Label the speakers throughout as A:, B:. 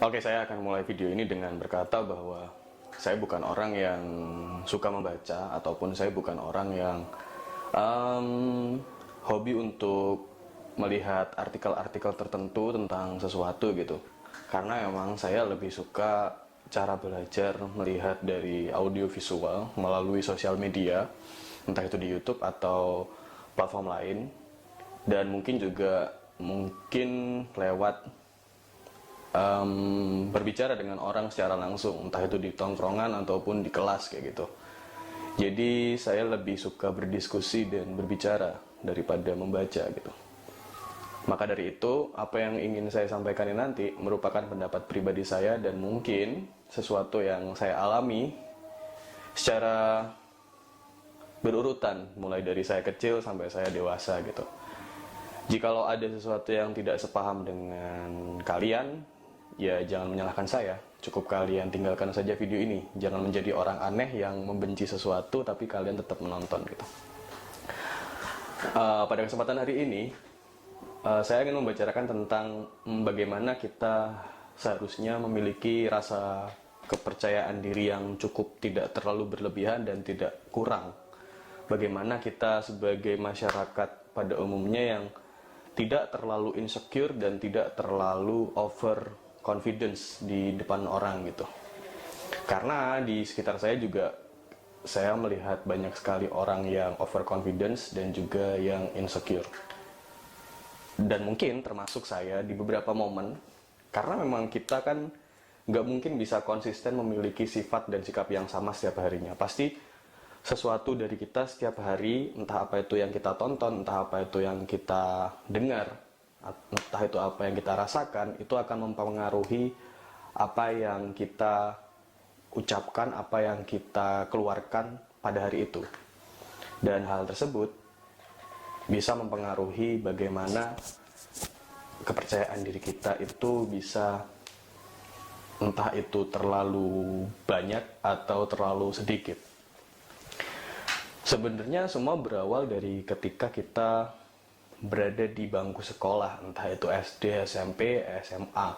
A: Oke, saya akan mulai video ini dengan berkata bahwa saya bukan orang yang suka membaca ataupun saya bukan orang yang hobi untuk melihat artikel-artikel tertentu tentang sesuatu gitu. Karena emang saya lebih suka cara belajar melihat dari audio visual melalui sosial media, entah itu di YouTube atau platform lain, dan mungkin lewat berbicara dengan orang secara langsung, entah itu di tongkrongan ataupun di kelas kayak gitu. Jadi saya lebih suka berdiskusi dan berbicara daripada membaca gitu. Maka dari itu, apa yang ingin saya sampaikan ini nanti merupakan pendapat pribadi saya dan mungkin sesuatu yang saya alami secara berurutan, mulai dari saya kecil sampai saya dewasa gitu. Jikalau ada sesuatu yang tidak sepaham dengan kalian, ya jangan menyalahkan saya. Cukup kalian tinggalkan saja video ini. Jangan menjadi orang aneh yang membenci sesuatu tapi kalian tetap menonton gitu. Pada kesempatan hari ini, saya ingin membicarakan tentang bagaimana kita seharusnya memiliki rasa kepercayaan diri yang cukup, tidak terlalu berlebihan dan tidak kurang. Bagaimana kita sebagai masyarakat pada umumnya yang tidak terlalu insecure dan tidak terlalu over confidence di depan orang gitu. Karena di sekitar saya juga saya melihat banyak sekali orang yang over confidence dan juga yang insecure. Dan mungkin termasuk saya di beberapa momen, karena memang kita kan nggak mungkin bisa konsisten memiliki sifat dan sikap yang sama setiap harinya. Pasti sesuatu dari kita setiap hari, entah apa itu yang kita tonton, entah apa itu yang kita dengar, entah itu apa yang kita rasakan, itu akan mempengaruhi apa yang kita ucapkan, apa yang kita keluarkan pada hari itu. Dan hal tersebut bisa mempengaruhi bagaimana kepercayaan diri kita itu bisa, entah itu terlalu banyak atau terlalu sedikit. Sebenarnya semua berawal dari ketika kita berada di bangku sekolah, entah itu SD, SMP, SMA.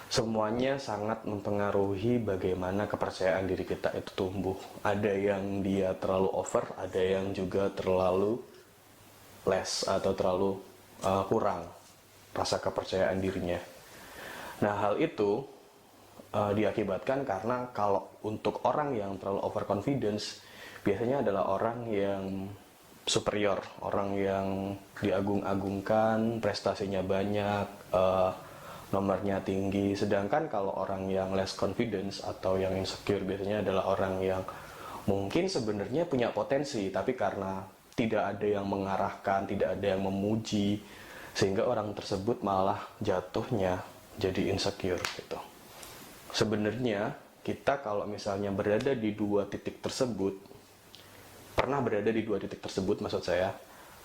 A: Semuanya sangat mempengaruhi bagaimana kepercayaan diri kita itu tumbuh. Ada yang dia terlalu over, ada yang juga terlalu less atau terlalu kurang rasa kepercayaan dirinya. Nah, hal itu diakibatkan karena kalau untuk orang yang terlalu overconfidence, biasanya adalah orang yang superior, orang yang diagung-agungkan, prestasinya banyak, nomornya tinggi. Sedangkan kalau orang yang less confidence atau yang insecure biasanya adalah orang yang mungkin sebenarnya punya potensi, tapi karena tidak ada yang mengarahkan, tidak ada yang memuji, sehingga orang tersebut malah jatuhnya jadi insecure gitu. Sebenarnya kita kalau misalnya berada di dua titik tersebut, maksud saya,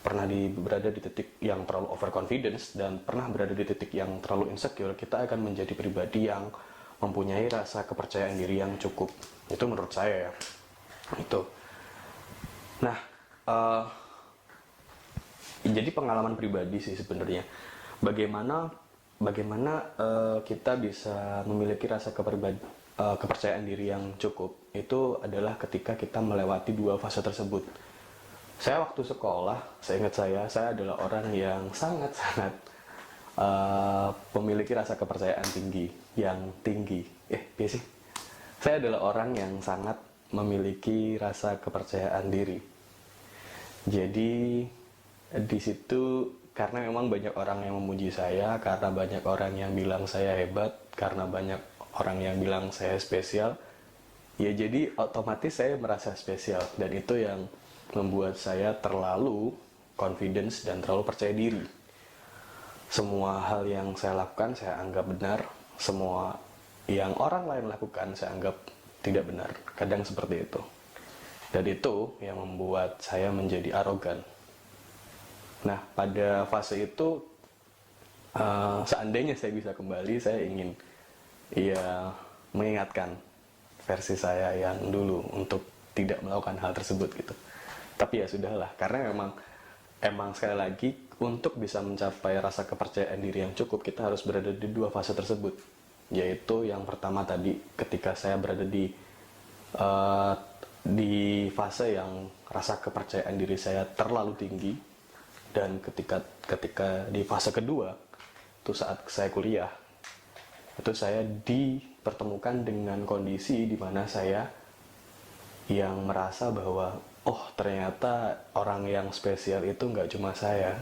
A: berada di titik yang terlalu overconfidence dan pernah berada di titik yang terlalu insecure, kita akan menjadi pribadi yang mempunyai rasa kepercayaan diri yang cukup. Itu menurut saya ya. Itu. Nah, jadi pengalaman pribadi sih sebenarnya. Bagaimana kita bisa memiliki rasa kepercayaan diri yang cukup, itu adalah ketika kita melewati dua fase tersebut. Saya waktu sekolah, saya ingat saya adalah orang yang sangat-sangat memiliki rasa kepercayaan yang tinggi. Biasa sih. Saya adalah orang yang sangat memiliki rasa kepercayaan diri. Jadi di situ karena memang banyak orang yang memuji saya, karena banyak orang yang bilang saya hebat, karena banyak orang yang bilang saya spesial, ya jadi otomatis saya merasa spesial, dan itu yang membuat saya terlalu confidence dan terlalu percaya diri. Semua hal yang saya lakukan saya anggap benar, semua yang orang lain lakukan saya anggap tidak benar, kadang seperti itu. Dan itu yang membuat saya menjadi arogan. Nah, pada fase itu, seandainya saya bisa kembali, saya ingin mengingatkan versi saya yang dulu untuk tidak melakukan hal tersebut gitu. Tapi ya sudahlah, karena emang sekali lagi untuk bisa mencapai rasa kepercayaan diri yang cukup, kita harus berada di dua fase tersebut. yaitu yang pertama tadi, ketika saya berada di fase yang rasa kepercayaan diri saya terlalu tinggi, dan ketika di fase kedua itu saat saya kuliah, itu saya dipertemukan dengan kondisi di mana saya yang merasa bahwa oh ternyata orang yang spesial itu nggak cuma saya,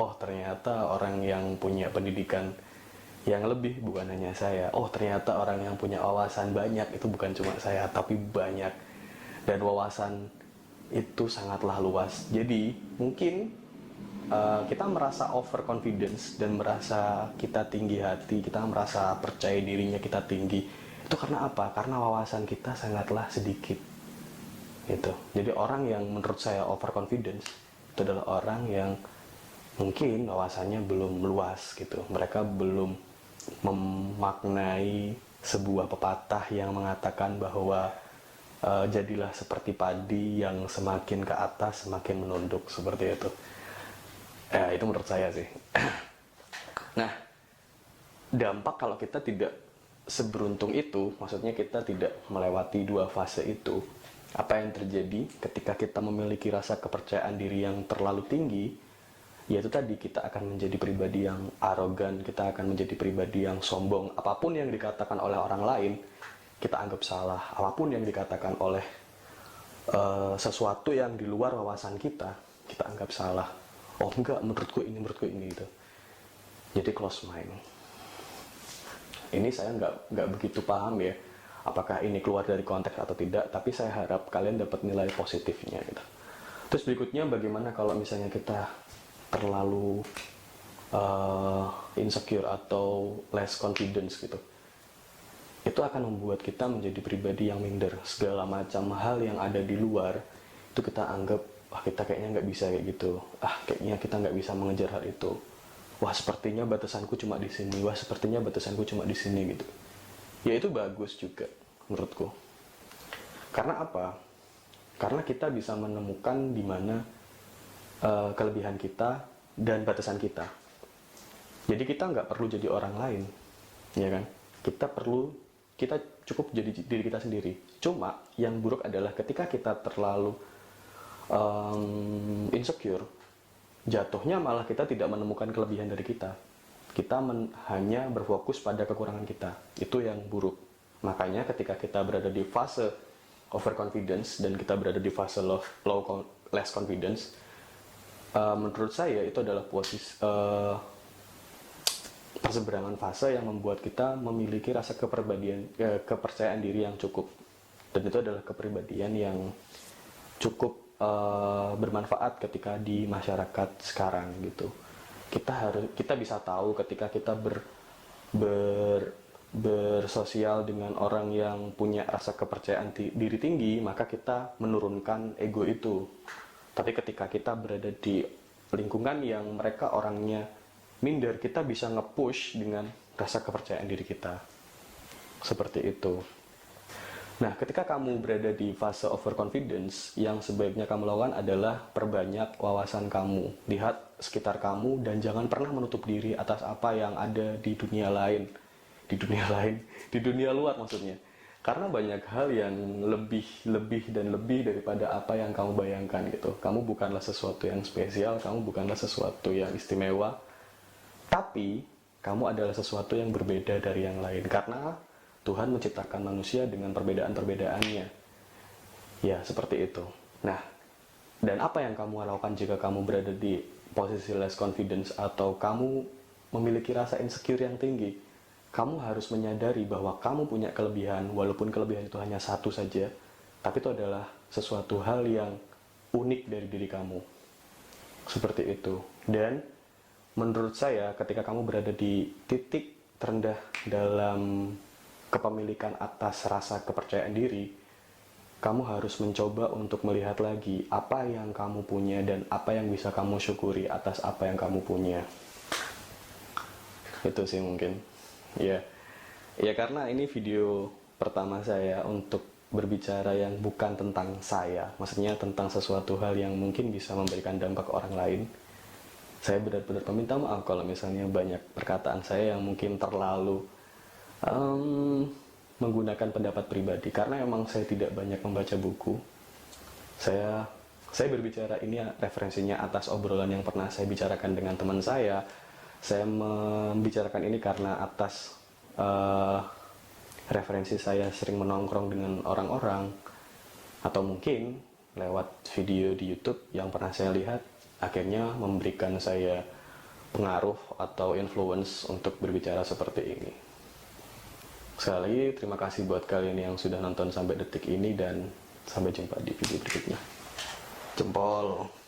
A: oh ternyata orang yang punya pendidikan yang lebih bukan hanya saya, oh ternyata orang yang punya wawasan banyak itu bukan cuma saya tapi banyak, dan wawasan itu sangatlah luas. Jadi mungkin kita merasa overconfidence dan merasa kita tinggi hati, kita merasa percaya dirinya kita tinggi, itu karena apa? Karena wawasan kita sangatlah sedikit gitu. Jadi orang yang menurut saya overconfidence itu adalah orang yang mungkin wawasannya belum luas gitu. Mereka belum memaknai sebuah pepatah yang mengatakan bahwa jadilah seperti padi yang semakin ke atas semakin menunduk, seperti itu. Itu menurut saya sih. Nah, dampak kalau kita tidak seberuntung itu, maksudnya kita tidak melewati dua fase itu, apa yang terjadi ketika kita memiliki rasa kepercayaan diri yang terlalu tinggi, yaitu tadi kita akan menjadi pribadi yang arogan, kita akan menjadi pribadi yang sombong. Apapun yang dikatakan oleh orang lain, kita anggap salah. Apapun yang dikatakan oleh sesuatu yang di luar wawasan kita, kita anggap salah. Oh enggak, menurutku ini gitu. Jadi close mind. Ini saya nggak begitu paham ya, apakah ini keluar dari konteks atau tidak, tapi saya harap kalian dapat nilai positifnya gitu. Terus berikutnya, bagaimana kalau misalnya kita terlalu insecure atau less confidence gitu. Itu akan membuat kita menjadi pribadi yang minder. Segala macam hal yang ada di luar itu kita anggap, wah kita kayaknya nggak bisa kayak gitu, kayaknya kita nggak bisa mengejar hal itu, wah sepertinya batasanku cuma di sini, wah sepertinya batasanku cuma di sini gitu. Ya itu bagus juga menurutku. Karena apa? Karena kita bisa menemukan di mana kelebihan kita dan batasan kita. Jadi kita nggak perlu jadi orang lain, ya kan? Kita cukup jadi diri kita sendiri. Cuma yang buruk adalah ketika kita terlalu insecure, jatuhnya malah kita tidak menemukan kelebihan dari kita. Kita hanya berfokus pada kekurangan kita. Itu yang buruk. Makanya ketika kita berada di fase overconfidence dan kita berada di fase less confidence, menurut saya itu adalah perseberangan fase yang membuat kita memiliki rasa kepercayaan diri yang cukup. Dan itu adalah kepribadian yang cukup bermanfaat ketika di masyarakat sekarang gitu. Kita bisa tahu ketika kita bersosial dengan orang yang punya rasa kepercayaan diri tinggi, maka kita menurunkan ego itu. Tapi ketika kita berada di lingkungan yang mereka orangnya minder, kita bisa nge-push dengan rasa kepercayaan diri kita. Seperti itu. Nah, ketika kamu berada di fase overconfidence, yang sebaiknya kamu lakukan adalah perbanyak wawasan kamu. Lihat sekitar kamu dan jangan pernah menutup diri atas apa yang ada di dunia lain. Di dunia luar maksudnya. Karena banyak hal yang lebih daripada apa yang kamu bayangkan gitu. Kamu bukanlah sesuatu yang spesial, kamu bukanlah sesuatu yang istimewa, tapi kamu adalah sesuatu yang berbeda dari yang lain. Karena Tuhan menciptakan manusia dengan perbedaan-perbedaannya. Ya, seperti itu. Nah, dan apa yang kamu lakukan jika kamu berada di posisi less confidence atau kamu memiliki rasa insecure yang tinggi? Kamu harus menyadari bahwa kamu punya kelebihan, walaupun kelebihan itu hanya satu saja, tapi itu adalah sesuatu hal yang unik dari diri kamu. Seperti itu. Dan menurut saya, ketika kamu berada di titik terendah dalam kepemilikan atas rasa kepercayaan diri, kamu harus mencoba untuk melihat lagi apa yang kamu punya dan apa yang bisa kamu syukuri atas apa yang kamu punya. Itu sih mungkin. Ya karena ini video pertama saya untuk berbicara yang bukan tentang saya, maksudnya tentang sesuatu hal yang mungkin bisa memberikan dampak ke orang lain. Saya benar-benar meminta maaf kalau misalnya banyak perkataan saya yang mungkin terlalu Em, Menggunakan pendapat pribadi, karena emang saya tidak banyak membaca buku. Saya berbicara ini referensinya atas obrolan yang pernah saya bicarakan dengan teman saya. Saya membicarakan ini karena atas referensi saya sering menongkrong dengan orang-orang, atau mungkin lewat video di YouTube yang pernah saya lihat, akhirnya memberikan saya pengaruh atau influence untuk berbicara seperti ini. Sekali lagi, terima kasih buat kalian yang sudah nonton sampai detik ini, dan sampai jumpa di video berikutnya. Jempol.